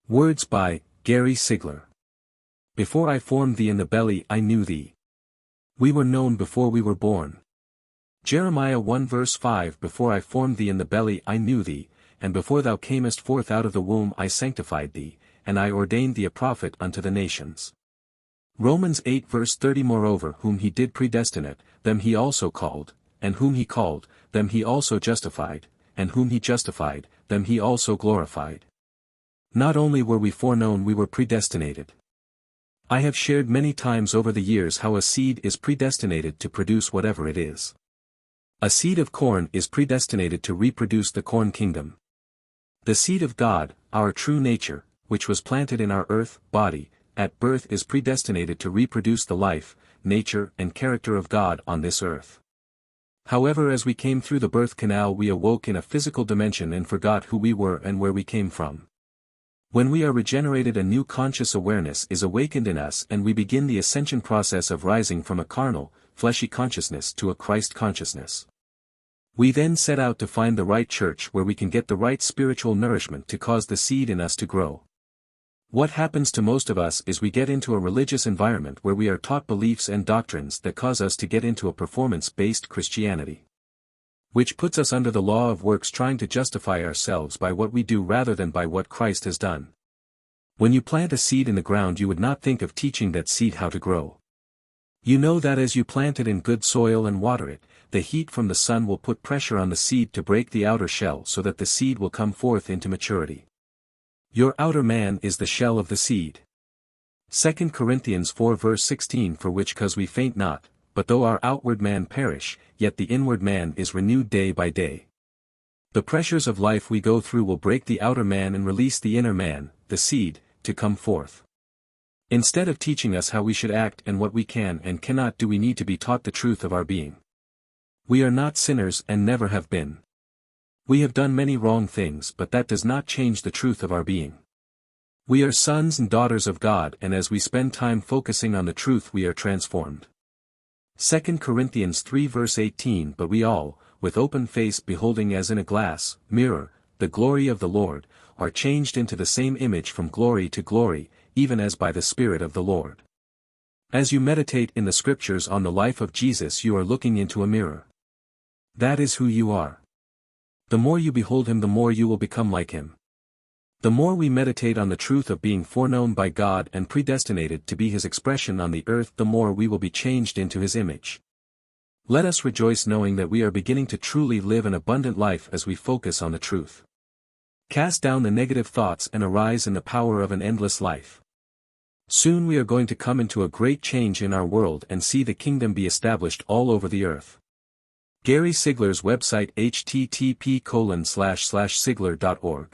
Words by Gary Sigler. Before I formed thee in the belly I knew thee. We were known before we were born. Jeremiah 1 verse 5. Before I formed thee in the belly I knew thee, and before thou camest forth out of the womb I sanctified thee, and I ordained thee a prophet unto the nations. Romans 8 verse 30. Moreover whom he did predestinate, them he also called, and whom he called, them he also justified, and whom he justified, them he also glorified. Not only were we foreknown, we were predestinated. I have shared many times over the years how a seed is predestinated to produce whatever it is. A seed of corn is predestinated to reproduce the corn kingdom. The seed of God, our true nature, which was planted in our earth body, at birth is predestinated to reproduce the life, nature and character of God on this earth. However, as we came through the birth canal we awoke in a physical dimension and forgot who we were and where we came from. When we are regenerated, a new conscious awareness is awakened in us and we begin the ascension process of rising from a carnal, fleshy consciousness to a Christ consciousness. We then set out to find the right church where we can get the right spiritual nourishment to cause the seed in us to grow. What happens to most of us is we get into a religious environment where we are taught beliefs and doctrines that cause us to get into a performance-based Christianity, which puts us under the law of works, trying to justify ourselves by what we do rather than by what Christ has done. When you plant a seed in the ground, you would not think of teaching that seed how to grow. You know that as you plant it in good soil and water it, the heat from the sun will put pressure on the seed to break the outer shell so that the seed will come forth into maturity. Your outer man is the shell of the seed. 2 Corinthians 4 verse 16. For which cause we faint not, but though our outward man perish, yet the inward man is renewed day by day. The pressures of life we go through will break the outer man and release the inner man, the seed, to come forth. Instead of teaching us how we should act and what we can and cannot do, we need to be taught the truth of our being. We are not sinners and never have been. We have done many wrong things, but that does not change the truth of our being. We are sons and daughters of God, and as we spend time focusing on the truth we are transformed. 2 Corinthians 3 verse 18. But we all, with open face beholding as in a glass mirror, the glory of the Lord, are changed into the same image from glory to glory, even as by the Spirit of the Lord. As you meditate in the Scriptures on the life of Jesus, you are looking into a mirror. That is who you are. The more you behold him, the more you will become like him. The more we meditate on the truth of being foreknown by God and predestinated to be his expression on the earth, the more we will be changed into his image. Let us rejoice knowing that we are beginning to truly live an abundant life as we focus on the truth. Cast down the negative thoughts and arise in the power of an endless life. Soon we are going to come into a great change in our world and see the kingdom be established all over the earth. Gary Sigler's website http://sigler.org